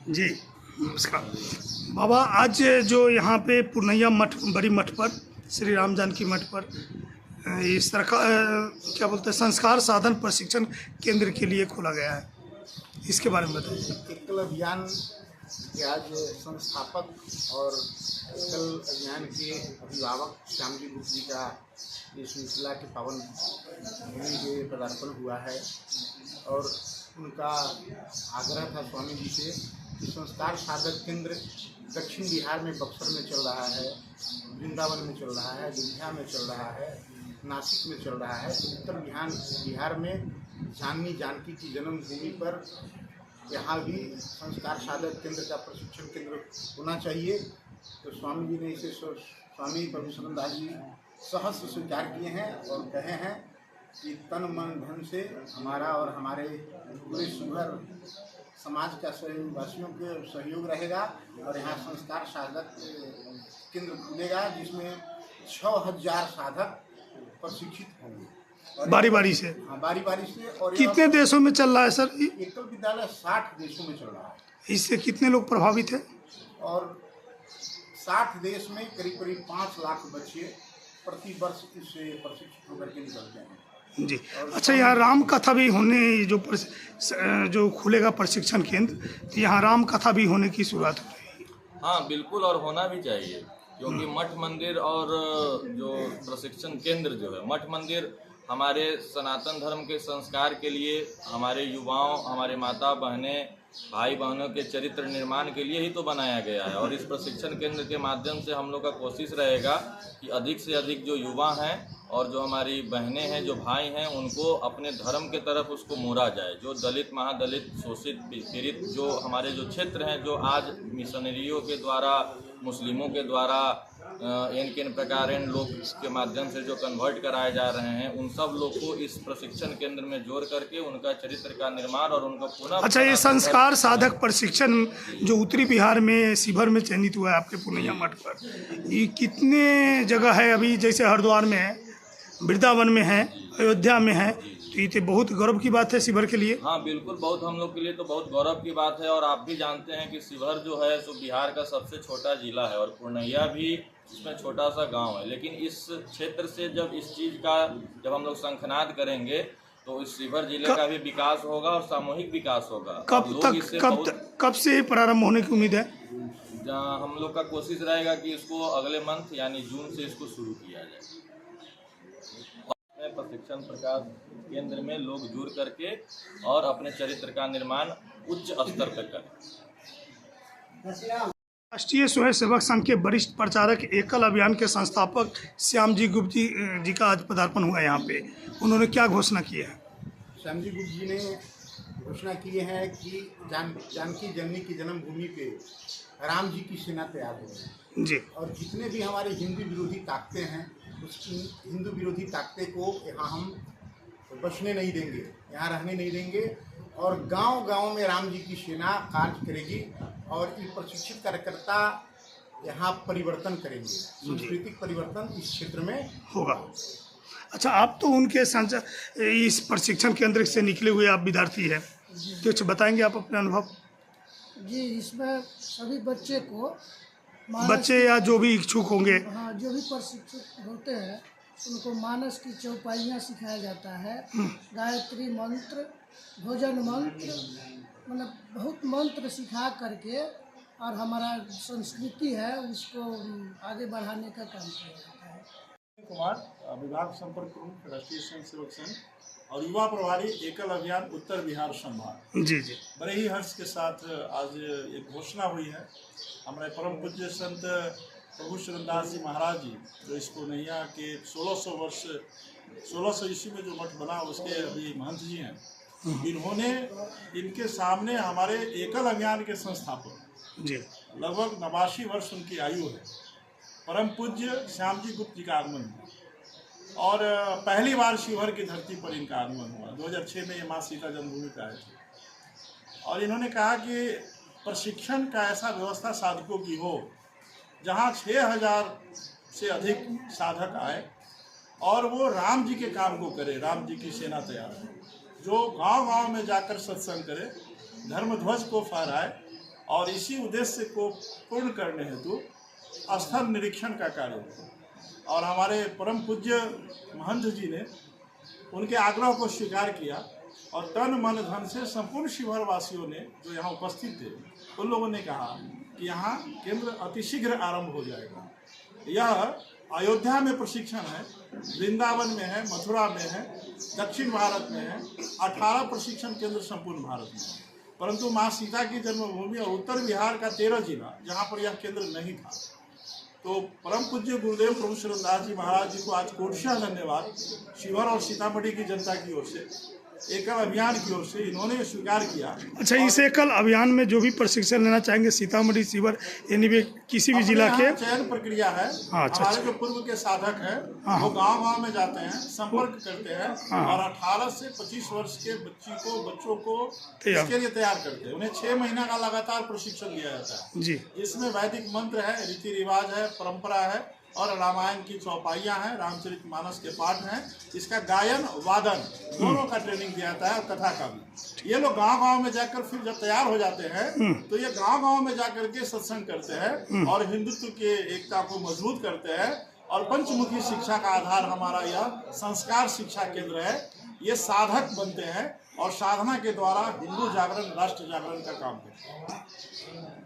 जी नमस्कार बाबा। आज जो यहाँ पे पूर्णिया मठ, बड़ी मठ पर, श्री राम जानकी मठ पर इस तरह का क्या बोलते हैं, संस्कार साधन प्रशिक्षण केंद्र के लिए खोला गया है, इसके बारे में बताइए। एकल अभियान के आज संस्थापक और एकल अभियान के अभिभावक श्यामजी गुप्त जी का ये श्रृंखला के पावन भूमि के पदार्पण हुआ है और उनका आग्रह था स्वामी जी से कि संस्कार साधक केंद्र दक्षिण बिहार में बक्सर में चल रहा है, वृंदावन में चल रहा है, अयोध्या में चल रहा है, नासिक में चल रहा है। उत्तर बिहार में जानकी की जन्मभूमि पर यहाँ भी संस्कार साधक केंद्र का प्रशिक्षण केंद्र होना चाहिए। तो स्वामी जी ने इसे स्वामी परमेश्वरानंद दास जी सहर्ष स्वीकार किए हैं और कहे हैं कि तन मन धन से हमारा और हमारे पूरे सुघर समाज का वासियों के सहयोग रहेगा और यहाँ संस्कार साधक केंद्र खुलेगा जिसमें 6000 साधक प्रशिक्षित होंगे बारी बारी से। हाँ, बारी बारी से। और कितने देशों में चल रहा है सर? एकल विद्यालय 60 देशों में चल रहा है। इससे कितने लोग प्रभावित हैं? और 60 देश में करीब करीब 5 लाख बच्चे प्रति वर्ष इससे प्रशिक्षित होकर के निकलते हैं जी। अच्छा, यहाँ राम कथा भी होने जो खुलेगा प्रशिक्षण केंद्र, तो यहाँ राम कथा भी होने की शुरुआत हो रही है। हाँ बिल्कुल, और होना भी चाहिए क्योंकि मठ मंदिर और जो प्रशिक्षण केंद्र जो है, मठ मंदिर हमारे सनातन धर्म के संस्कार के लिए, हमारे युवाओं, हमारे माता बहनें, भाई बहनों के चरित्र निर्माण के लिए ही तो बनाया गया है। और इस प्रशिक्षण केंद्र के माध्यम से हम लोग का कोशिश रहेगा कि अधिक से अधिक जो युवा हैं और जो हमारी बहनें हैं, जो भाई हैं, उनको अपने धर्म के तरफ उसको मोड़ा जाए। जो दलित, महादलित, शोषित, पीड़ित जो हमारे जो क्षेत्र हैं, जो आज मिशनरियों के द्वारा, मुस्लिमों के द्वारा इन प्रकार लोग के माध्यम से जो कन्वर्ट कराए जा रहे हैं, उन सब लोग को इस प्रशिक्षण केंद्र में जोड़ करके उनका चरित्र का निर्माण और उनका पुनः। अच्छा, ये संस्कार साधक प्रशिक्षण जो उत्तरी बिहार में शिवहर में चयनित हुआ है आपके पूर्णिया मठ पर, ये कितने जगह है? अभी जैसे हरिद्वार में है, वृंदावन में है, अयोध्या में है, तो ये तो बहुत गौरव की बात है शिवहर के लिए। हाँ बिल्कुल, बहुत हम लोग के लिए तो बहुत गौरव की बात है। और आप भी जानते हैं कि शिवहर जो है सो बिहार का सबसे छोटा जिला है और पूर्णिया भी इसमें छोटा सा गांव है। लेकिन इस क्षेत्र से जब इस चीज़ का जब हम लोग शंखनाद करेंगे तो इस शिवहर जिले का भी विकास होगा और सामूहिक विकास होगा। कब से प्रारंभ होने की उम्मीद है? हम लोग का कोशिश रहेगा कि इसको अगले मंथ यानी जून से इसको शुरू किया जाए। प्रशिक्षण प्रकाश केंद्र में लोग जुड़ करके और अपने चरित्र का निर्माण उच्च स्तर पर करें। राष्ट्रीय स्वयं सेवक संघ के वरिष्ठ प्रचारक, एकल अभियान के संस्थापक श्यामजी गुप्त जी का आज पदार्पण हुआ यहाँ पे। उन्होंने क्या घोषणा की है? श्यामजी गुप्त जी ने घोषणा की है कि जानकी जननी की जन्मभूमि पे राम जी की सेना तैयार हो गई जी। और जितने भी हमारे हिंदू विरोधी ताकतें हैं, उस हिंदू विरोधी ताकते को यहाँ हम बचने नहीं देंगे, यहाँ रहने नहीं देंगे। और गांव-गांव में राम जी की सेना कार्य करेगी और ये प्रशिक्षित कार्यकर्ता यहाँ परिवर्तन करेंगे, सांस्कृतिक परिवर्तन इस क्षेत्र में होगा। अच्छा, आप तो उनके इस प्रशिक्षण केंद्र से निकले हुए आप विद्यार्थी हैं, कुछ बताएंगे आप अपने अनुभव? जी, इसमें सभी बच्चे या जो भी इच्छुक होंगे, हाँ, जो भी प्रशिक्षित होते हैं उनको मानस की चौपाइयाँ सिखाया जाता है, गायत्री मंत्र, भोजन मंत्र, मतलब बहुत मंत्र सिखा करके और हमारा संस्कृति है उसको आगे बढ़ाने का काम किया जाता है। कुमार, विभाग संपर्क प्रमुख, राष्ट्रीय स्वयं सेवक संघ और युवा प्रभारी, एकल अभियान उत्तर बिहार संभाग। जी जी। बड़े ही हर्ष के साथ आज एक घोषणा हुई है। हमारे परम पूज्य संत प्रभु शरणदास जी महाराज जी, जो इस पूर्णिया के 1600 ईस्वी में जो मठ बना उसके अभी महंत जी हैं, इन्होंने इनके सामने हमारे एकल अभियान के संस्थापक जी, लगभग 89 वर्ष उनकी आयु है, परम पूज्य श्यामजी गुप्त जी का आगमन हुआ और पहली बार शिवहर की धरती पर इनका आगमन हुआ। 2006 में ये माँ सीता जन्मभूमि पे आए थे और इन्होंने कहा कि प्रशिक्षण का ऐसा व्यवस्था साधकों की हो जहाँ 6000 से अधिक साधक आए और वो राम जी के काम को करे, राम जी की सेना तैयार है, जो गांव-गांव में जाकर सत्संग करे, धर्म ध्वज को फहराए और इसी उद्देश्य को पूर्ण करने हेतु स्थल निरीक्षण का कार्य हुआ और हमारे परम पूज्य महंत जी ने उनके आग्रह को स्वीकार किया और तन मन धन से संपूर्ण शिवहर वासियों ने जो यहाँ उपस्थित थे उन लोगों ने कहा कि यहाँ केंद्र अतिशीघ्र आरंभ हो जाएगा। यह अयोध्या में प्रशिक्षण है, वृंदावन में है, मथुरा में है, दक्षिण भारत में है, 18 प्रशिक्षण केंद्र संपूर्ण भारत में है, परंतु माँ सीता की जन्मभूमि और उत्तर बिहार का 13 जिला जहाँ पर यह केंद्र नहीं था। तो परम पूज्य गुरुदेव प्रभु शरणदास जी महाराज जी को आज कोटशः धन्यवाद शिवहर और सीतामढ़ी की जनता की ओर से, एकल अभियान की ओर से इन्होंने स्वीकार किया। अच्छा, इस एकल अभियान में जो भी प्रशिक्षण लेना चाहेंगे सीतामढ़ी, शिवहर यानी भी किसी भी जिला के चयन प्रक्रिया है। अच्छा, हमारे जो पूर्व के साधक हैं वो गांव-गांव में जाते हैं, संपर्क करते हैं और 18 से 25 वर्ष के बच्चों को इसके लिए तैयार करते हैं। उन्हें 6 महीना का लगातार प्रशिक्षण दिया जाता है जी। इसमें वैदिक मंत्र है, रीति रिवाज है, परंपरा है और रामायण की चौपाइयाँ हैं, रामचरितमानस के पाठ हैं। इसका गायन वादन दोनों का ट्रेनिंग दिया जाता है और कथा का भी। ये लोग गांव-गांव में जाकर फिर जब तैयार हो जाते हैं तो ये गांव-गांव में जाकर के सत्संग करते हैं और हिंदुत्व के एकता को मजबूत करते हैं। और पंचमुखी शिक्षा का आधार हमारा यह संस्कार शिक्षा केंद्र है। ये साधक बनते हैं और साधना के द्वारा हिंदू जागरण, राष्ट्र जागरण का काम करते हैं।